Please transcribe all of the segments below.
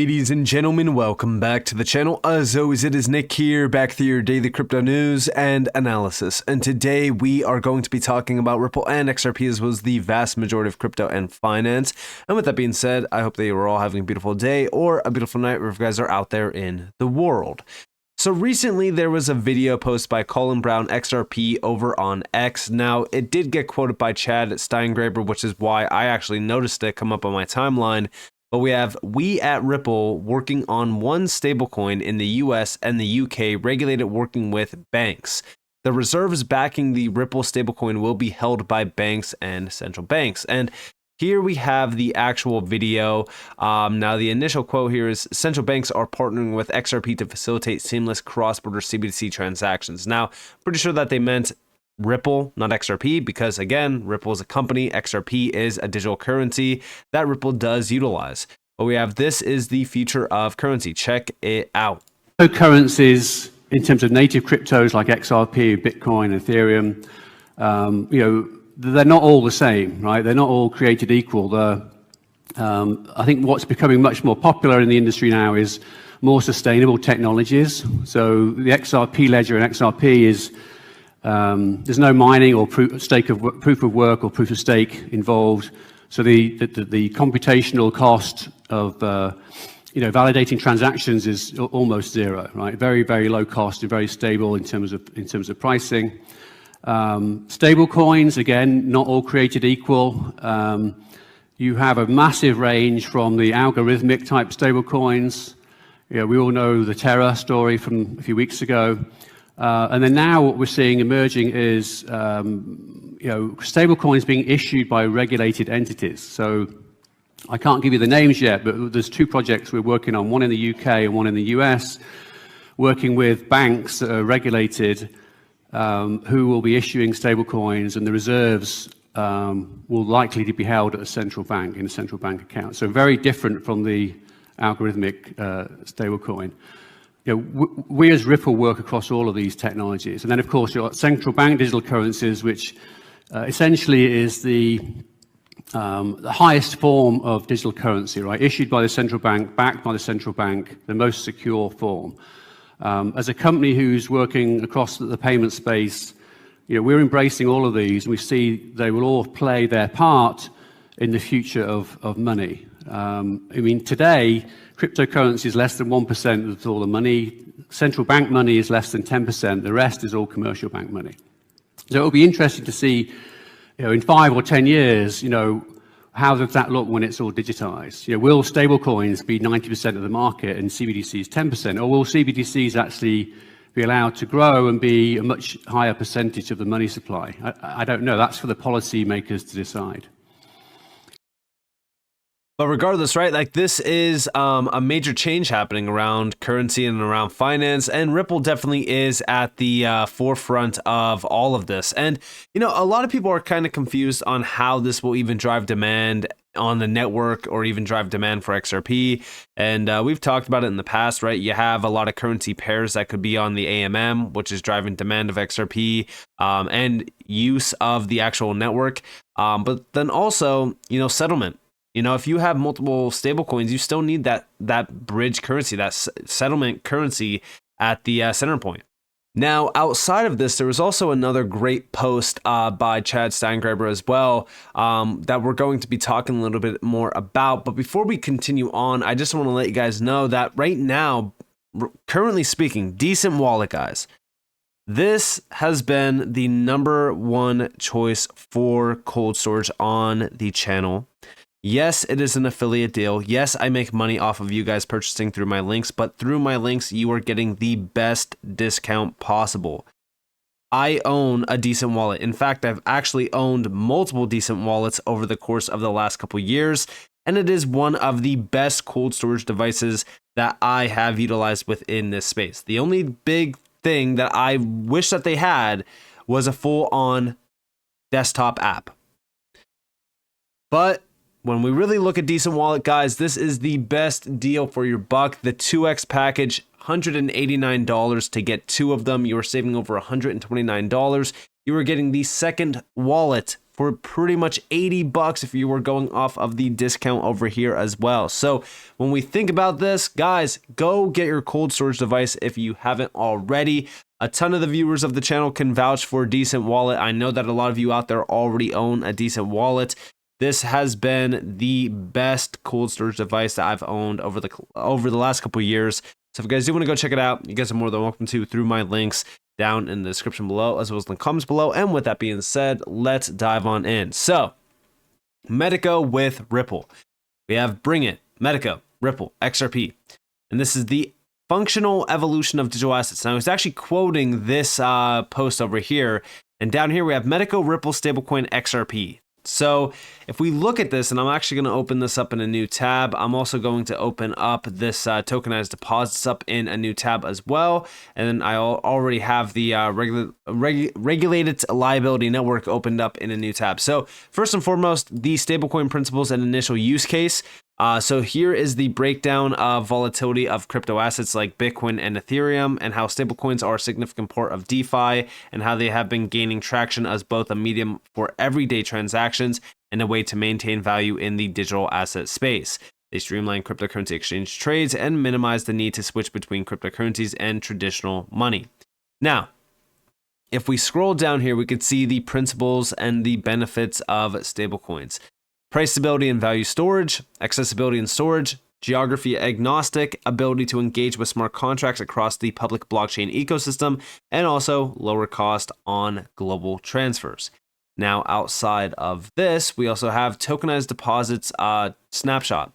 Ladies and gentlemen, welcome back to the channel. As always, it is Nick here, back with your daily crypto news and analysis. And today we are going to be talking about Ripple and XRP, as well as the vast majority of crypto and finance. And with that being said, I hope that you are all having a beautiful day or a beautiful night wherever you guys are out there in the world. So recently there was a video posted by Colin Brown XRP over on X. Now it did get quoted by Chad Steingraber, which is why I actually noticed it come up on my timeline. But we at Ripple working on one stablecoin in the US and the UK regulated, working with banks. The reserves backing the Ripple stablecoin will be held by banks and central banks. And here we have the actual video. Now the initial quote here is, central banks are partnering with XRP to facilitate seamless cross-border CBDC transactions. Now, pretty sure that they meant Ripple, not XRP, because again, Ripple is a company, XRP is a digital currency that Ripple does utilize. But we have, this is the future of currency. Check it out. Currencies, in terms of native cryptos like XRP, Bitcoin, Ethereum, they're not all the same, right? They're not all created equal. I think what's becoming much more popular in the industry now is more sustainable technologies. So the XRP ledger and XRP is there's no mining or proof of work or proof of stake involved. So the computational cost of validating transactions is almost zero, right? Very, very low cost and very stable in terms of pricing. Stable coins, again, not all created equal. You have a massive range from the algorithmic type stable coins. We all know the Terra story from a few weeks ago. And then now what we're seeing emerging is, stable coins being issued by regulated entities. So I can't give you the names yet, but there's two projects we're working on, one in the UK and one in the US, working with banks that are regulated, who will be issuing stable coins, and the reserves will likely to be held at a central bank, in a central bank account. So very different from the algorithmic stable coin. We as Ripple work across all of these technologies. And then, of course, you've got central bank digital currencies, which essentially is the highest form of digital currency, right? Issued by the central bank, backed by the central bank, the most secure form. As a company who's working across the payment space, we're embracing all of these, and we see they will all play their part in the future of money. Today, cryptocurrency is less than 1% of all the money. Central bank money is less than 10%. The rest is all commercial bank money. So it'll be interesting to see, in 5 or 10 years, how does that look when it's all digitized? Will stablecoins be 90% of the market and CBDCs 10%? Or will CBDCs actually be allowed to grow and be a much higher percentage of the money supply? I don't know. That's for the policy makers to decide. But regardless, right, like this is a major change happening around currency and around finance, and Ripple definitely is at the forefront of all of this. And, a lot of people are kind of confused on how this will even drive demand on the network or even drive demand for XRP. And we've talked about it in the past, right? You have a lot of currency pairs that could be on the AMM, which is driving demand of XRP and use of the actual network. But then also, settlement. If you have multiple stablecoins, you still need that bridge currency, that settlement currency at the center point. Now, outside of this, there was also another great post by Chad Steingraber as well that we're going to be talking a little bit more about. But before we continue on, I just want to let you guys know that right now, currently speaking, DCENT Wallet, guys, this has been the #1 choice for cold storage on the channel. Yes, it is an affiliate deal. Yes, I make money off of you guys purchasing through my links, but through my links, you are getting the best discount possible. I own a DCENT wallet. In fact, I've actually owned multiple DCENT wallets over the course of the last couple years, and it is one of the best cold storage devices that I have utilized within this space. The only big thing that I wish that they had was a full-on desktop app. But when we really look at DCENT Wallet, guys, this is the best deal for your buck. The 2X package, $189 to get 2 of them. You are saving over $129. you are getting the second wallet for pretty much $80 if you were going off of the discount over here as well. So when we think about this, guys, go get your cold storage device if you haven't already. A ton of the viewers of the channel can vouch for DCENT Wallet. I know that a lot of you out there already own a DCENT Wallet. This has been the best cold storage device that I've owned over the last couple of years. So if you guys do want to go check it out, you guys are more than welcome to through my links down in the description below, as well as in the comments below. And with that being said, let's dive on in. So, Metaco with Ripple. We have Bring It, Metaco, Ripple, XRP. And this is the functional evolution of digital assets. Now, I was actually quoting this post over here. And down here, we have Metaco, Ripple, stablecoin, XRP. So if we look at this, and I'm actually going to open this up in a new tab. I'm also going to open up this tokenized deposits up in a new tab as well. And then I already have the regulated liability network opened up in a new tab. So first and foremost, the stablecoin principles and initial use case. So here is the breakdown of volatility of crypto assets like Bitcoin and Ethereum, and how stablecoins are a significant part of DeFi, and how they have been gaining traction as both a medium for everyday transactions and a way to maintain value in the digital asset space. They streamline cryptocurrency exchange trades and minimize the need to switch between cryptocurrencies and traditional money. Now, if we scroll down here, we could see the principles and the benefits of stablecoins. Price stability and value storage, accessibility and storage, geography agnostic, ability to engage with smart contracts across the public blockchain ecosystem, and also lower cost on global transfers. Now, outside of this, we also have tokenized deposits snapshot.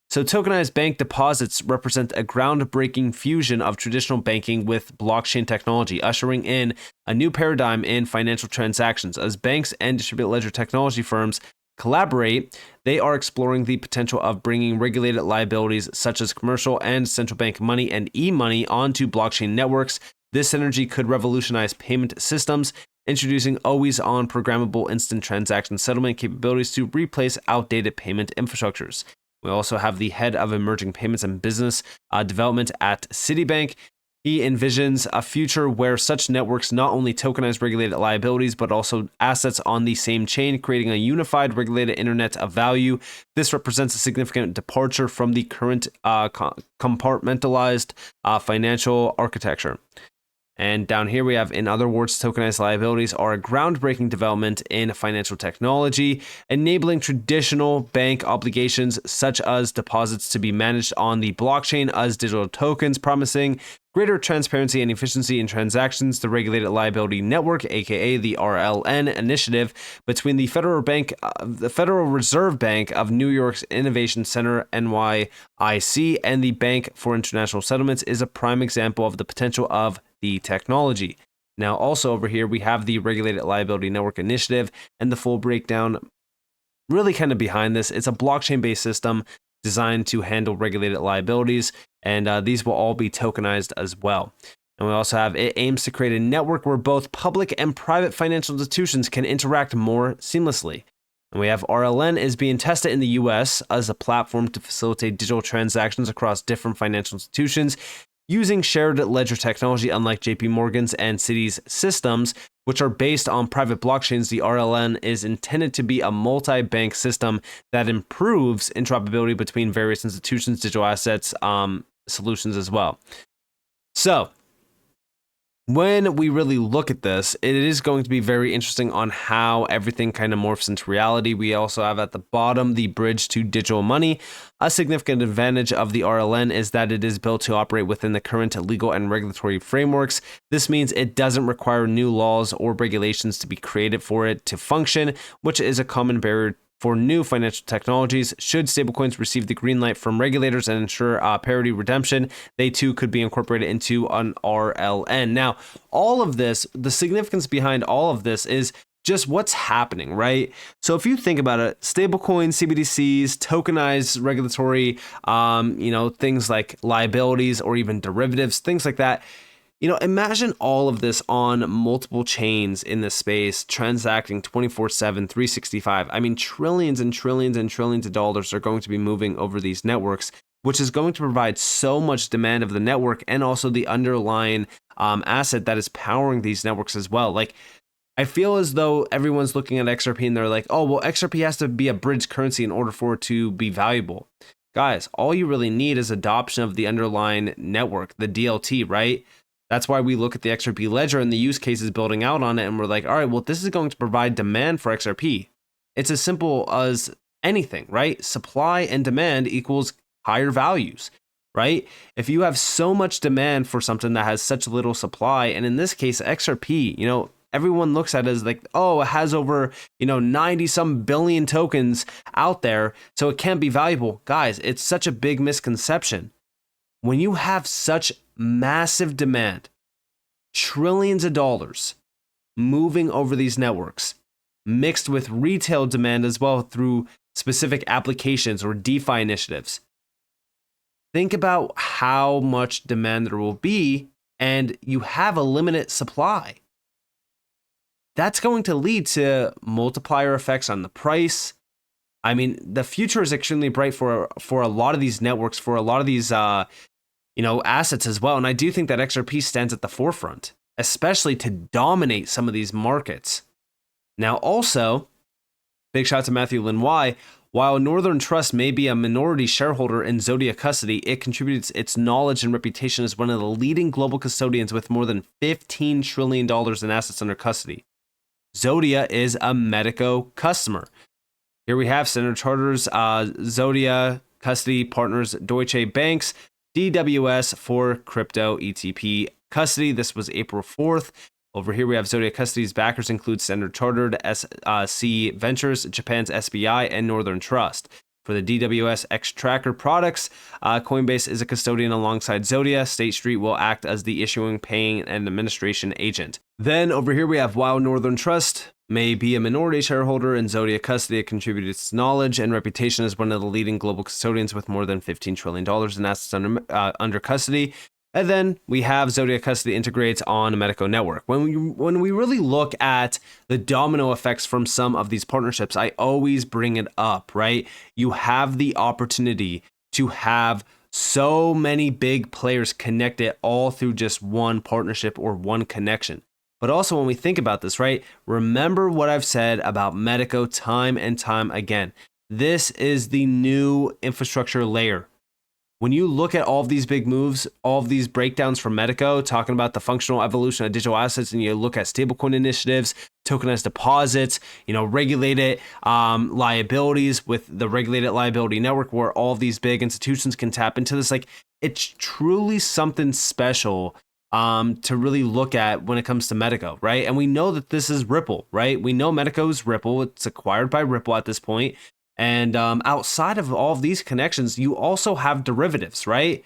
So tokenized bank deposits represent a groundbreaking fusion of traditional banking with blockchain technology, ushering in a new paradigm in financial transactions. As banks and distributed ledger technology firms collaborate, they are exploring the potential of bringing regulated liabilities such as commercial and central bank money and e-money onto blockchain networks. This synergy could revolutionize payment systems, introducing always-on programmable instant transaction settlement capabilities to replace outdated payment infrastructures. We also have the head of emerging payments and business development at Citibank. He envisions a future where such networks not only tokenize regulated liabilities, but also assets on the same chain, creating a unified regulated internet of value. This represents a significant departure from the current compartmentalized financial architecture. And down here we have, in other words, tokenized liabilities are a groundbreaking development in financial technology, enabling traditional bank obligations such as deposits to be managed on the blockchain as digital tokens, promising greater transparency and efficiency in transactions. The Regulated Liability Network, aka the RLN initiative, between the Federal Reserve Bank of New York's Innovation Center (NYIC) and the Bank for International Settlements, is a prime example of the potential of the technology. Now, also over here, we have the Regulated Liability Network initiative and the full breakdown really kind of behind this. It's a blockchain-based system designed to handle regulated liabilities, and these will all be tokenized as well. And we also have, it aims to create a network where both public and private financial institutions can interact more seamlessly. And we have RLN is being tested in the US as a platform to facilitate digital transactions across different financial institutions using shared ledger technology, unlike JP Morgan's and Citi's systems, which are based on private blockchains. The RLN is intended to be a multi-bank system that improves interoperability between various institutions, digital assets, solutions as well. So, when we really look at this, it is going to be very interesting on how everything kind of morphs into reality. We also have at the bottom the bridge to digital money. A significant advantage of the RLN is that it is built to operate within the current legal and regulatory frameworks. This means it doesn't require new laws or regulations to be created for it to function, which is a common barrier for new financial technologies. Should stablecoins receive the green light from regulators and ensure parity redemption, they too could be incorporated into an RLN. Now, all of this, the significance behind all of this is just what's happening, right? So if you think about it, stablecoins, CBDCs, tokenized regulatory, things like liabilities or even derivatives, things like that. Imagine all of this on multiple chains in this space, transacting 24/7, 365. I mean, trillions and trillions and trillions of dollars are going to be moving over these networks, which is going to provide so much demand of the network and also the underlying asset that is powering these networks as well. Like, I feel as though everyone's looking at XRP and they're like, oh, well, XRP has to be a bridge currency in order for it to be valuable. Guys, all you really need is adoption of the underlying network, the DLT, right? That's why we look at the XRP ledger and the use cases building out on it. And we're like, all right, well, this is going to provide demand for XRP. It's as simple as anything, right? Supply and demand equals higher values, right? If you have so much demand for something that has such little supply, and in this case, XRP, everyone looks at it as like, oh, it has over, 90 some billion tokens out there, so it can't be valuable. Guys, it's such a big misconception. When you have such massive demand, trillions of dollars moving over these networks, mixed with retail demand as well through specific applications or DeFi initiatives, think about how much demand there will be, and you have a limited supply. That's going to lead to multiplier effects on the price. I mean, the future is extremely bright for a lot of these networks, for a lot of these assets as well. And I do think that XRP stands at the forefront, especially to dominate some of these markets. Now, also, big shout out to Matthew Lin Y. While Northern Trust may be a minority shareholder in Zodia custody, it contributes its knowledge and reputation as one of the leading global custodians with more than $15 trillion in assets under custody. Zodia is a Metaco customer. Here we have Standard Chartered's Zodia custody partners Deutsche Bank's DWS for crypto ETP custody. This was April 4th. Over here we have Zodia custody's backers include Standard Chartered, SC Ventures, Japan's SBI, and Northern Trust. For the DWS X Tracker products, Coinbase is a custodian alongside Zodia. State Street will act as the issuing, paying, and administration agent. Then over here we have while Northern Trust may be a minority shareholder in Zodia custody, it contributed its knowledge and reputation as one of the leading global custodians with more than $15 trillion in assets under custody. And then we have Zodia custody integrates on a Metaco network. When we really look at the domino effects from some of these partnerships, I always bring it up, right? You have the opportunity to have so many big players connected all through just one partnership or one connection. But also when we think about this, right? Remember what I've said about Metaco time and time again. This is the new infrastructure layer. When you look at all of these big moves, all of these breakdowns from Metaco, talking about the functional evolution of digital assets, and you look at stablecoin initiatives, tokenized deposits, regulated liabilities with the regulated liability network where all of these big institutions can tap into this, like it's truly something special to really look at when it comes to Metaco, right? And we know that this is Ripple, right? We know Metaco is Ripple. It's acquired by Ripple at this point. And outside of all of these connections, you also have derivatives, right?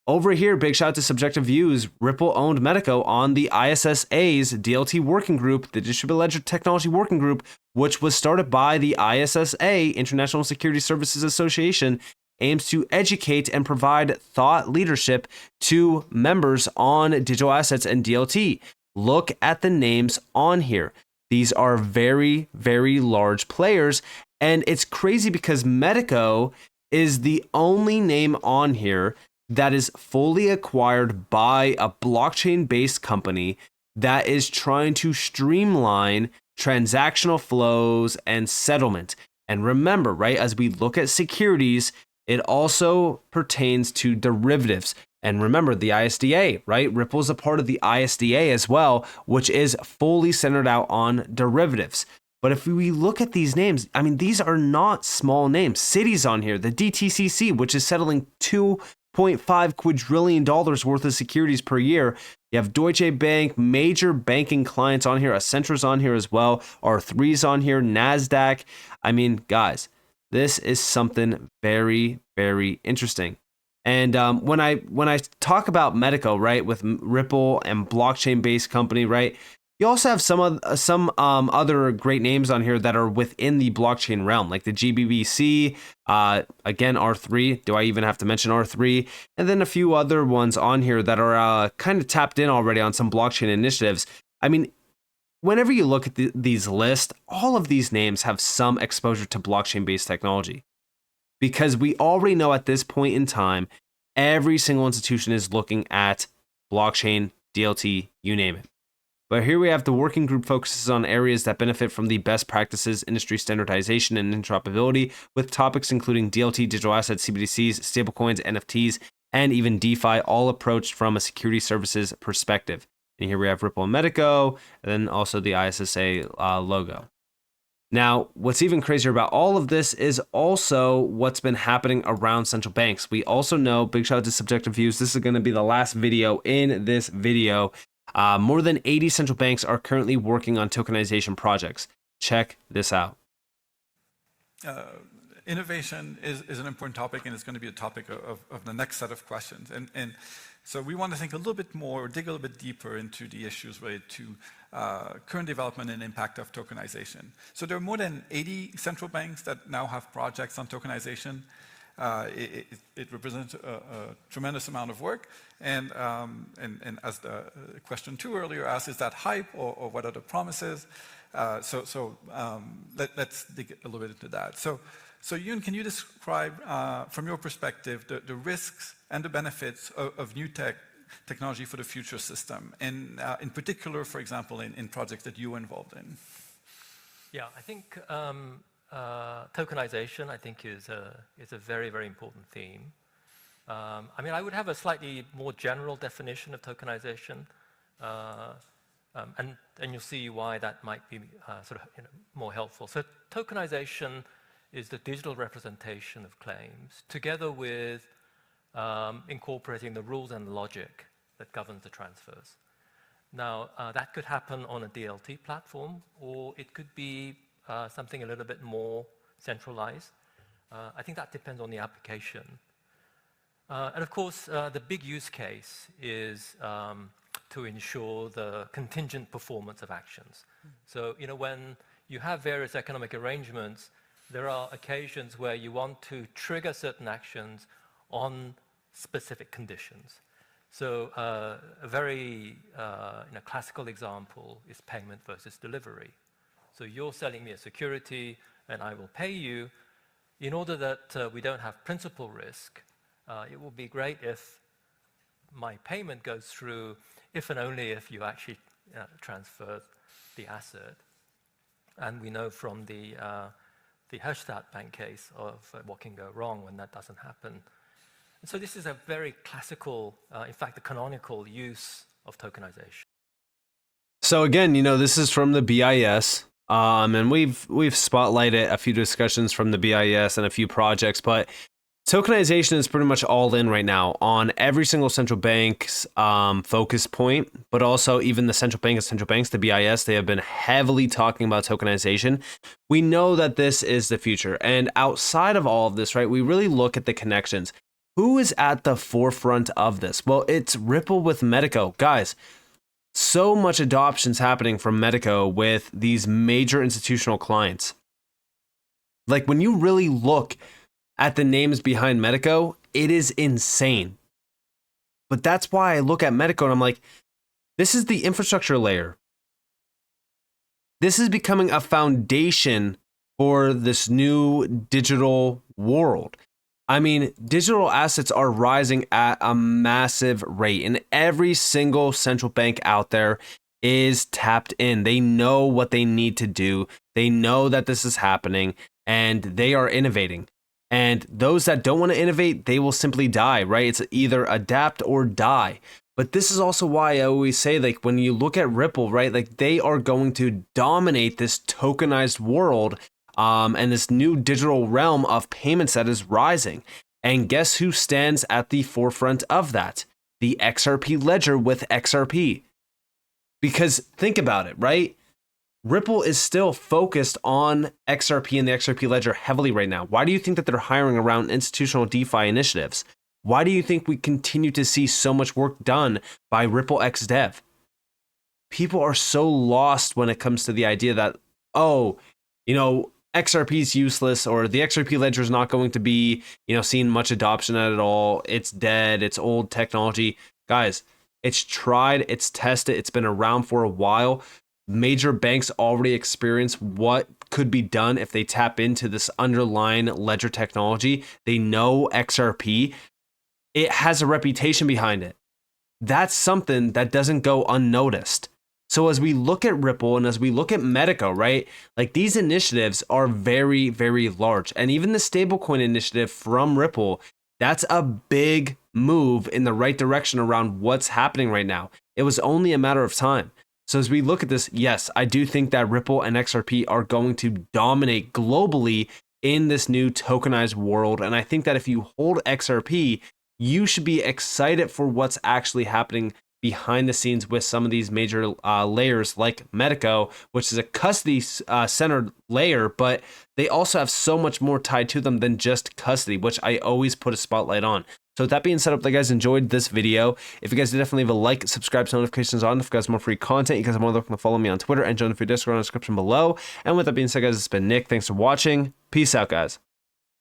Over here, big shout out to Subjective Views. Ripple owned Metaco on the ISSA's DLT working group, the Distributed Ledger Technology Working Group, which was started by the ISSA, International Security Services Association, aims to educate and provide thought leadership to members on digital assets and DLT. Look at the names on here. These are very, very large players. And it's crazy because Metaco is the only name on here that is fully acquired by a blockchain-based company that is trying to streamline transactional flows and settlement. And remember, right, as we look at securities, it also pertains to derivatives. And remember, the ISDA, right? Ripple is a part of the ISDA as well, which is fully centered out on derivatives. But if we look at these names, I mean, these are not small names. Citi's on here, the DTCC, which is settling $2.5 quadrillion worth of securities per year. You have Deutsche Bank, major banking clients on here. Accenture's on here as well. R3's on here, NASDAQ. I mean, guys, this is something very, very interesting. And when I talk about Metaco, right, with Ripple and blockchain-based company, right, you also have some other great names on here that are within the blockchain realm, like the GBBC, again, R3. Do I even have to mention R3? And then a few other ones on here that are kind of tapped in already on some blockchain initiatives. I mean, whenever you look at these lists, all of these names have some exposure to blockchain-based technology. Because we already know at this point in time, every single institution is looking at blockchain, DLT, you name it. But here we have the working group focuses on areas that benefit from the best practices, industry standardization, and interoperability, with topics including DLT, digital assets, CBDCs, stablecoins, NFTs, and even DeFi, all approached from a security services perspective. And here we have Ripple and Metaco, and then also the ISSA logo. Now, what's even crazier about all of this is also what's been happening around central banks. We also know, big shout out to Subjective Views, this is going to be the last video in this video. More than 80 central banks are currently working on tokenization projects. Check this out. Innovation is an important topic, and it's going to be a topic of the next set of questions. And so we want to think a little bit more, dig a little bit deeper into the issues related to current development and impact of tokenization. So there are more than 80 central banks that now have projects on tokenization. It represents a tremendous amount of work. And as the question 2 earlier asked, is that hype or what are the promises? Let's dig a little bit into that. So Yoon, can you describe, from your perspective, the risks and the benefits of new technology for the future system, and in particular, for example, in projects that you were involved in? Yeah, I think tokenization, I think, is a very, very important theme. I mean, I would have a slightly more general definition of tokenization, and you'll see why that might be sort of more helpful. So tokenization is the digital representation of claims, together with incorporating the rules and logic that governs the transfers. Now, that could happen on a DLT platform, or it could be something a little bit more centralized. I think that depends on the application. And of course, the big use case is to ensure the contingent performance of actions. So, when you have various economic arrangements, there are occasions where you want to trigger certain actions on specific conditions. So a very classical example is payment versus delivery. So you're selling me a security and I will pay you. In order that we don't have principal risk, it will be great if my payment goes through if and only if you actually transfer the asset. And we know from the Herstatt Bank case of what can go wrong when that doesn't happen. And so this is a very classical, in fact, the canonical use of tokenization. So again, this is from the BIS, and we've spotlighted a few discussions from the BIS and a few projects, but tokenization is pretty much all in right now on every single central bank's focus point, but also even the central bank of central banks, the BIS, they have been heavily talking about tokenization. We know that this is the future. And outside of all of this, right, we really look at the connections. Who is at the forefront of this? Well, it's Ripple with Metaco. Guys, so much adoption's happening from Metaco with these major institutional clients. Like when you really look at the names behind Metaco, it is insane. But that's why I look at Metaco and I'm like, this is the infrastructure layer. This is becoming a foundation for this new digital world. I mean, digital assets are rising at a massive rate, and every single central bank out there is tapped in. They know what they need to do. They know that this is happening, and they are innovating. And those that don't want to innovate, they will simply die, right? It's either adapt or die. But this is also why I always say, like, when you look at Ripple, right, like they are going to dominate this tokenized world and this new digital realm of payments that is rising. And guess who stands at the forefront of that? The XRP ledger with XRP. Because think about it, right? Ripple is still focused on XRP and the XRP ledger heavily right now. Why do you think that they're hiring around institutional DeFi initiatives? Why do you think we continue to see so much work done by Ripple X Dev? People are so lost when it comes to the idea that, XRP is useless, or the XRP ledger is not going to be, seeing much adoption at all. It's dead. It's old technology. Guys, it's tried. It's tested. It's been around for a while. Major banks already experience what could be done if they tap into this underlying ledger technology. They know XRP. It has a reputation behind it. That's something that doesn't go unnoticed. So So as we look at Ripple and as we look at Metaco, right, like these initiatives are very, very large. And even the stablecoin initiative from Ripple, that's a big move in the right direction around what's happening right now. It was only a matter of time. So as we look at this, yes, I do think that Ripple and XRP are going to dominate globally in this new tokenized world. And I think that if you hold XRP, you should be excited for what's actually happening behind the scenes with some of these major layers like Metaco, which is a custody centered layer, but they also have so much more tied to them than just custody, which I always put a spotlight on. So with that being said, I hope you guys enjoyed this video. If you guys did, definitely leave a like, subscribe, to notifications on. If you guys want more free content, you guys are more than welcome to follow me on Twitter and join the free Discord in the description below. And with that being said, guys, it's been Nick. Thanks for watching. Peace out, guys.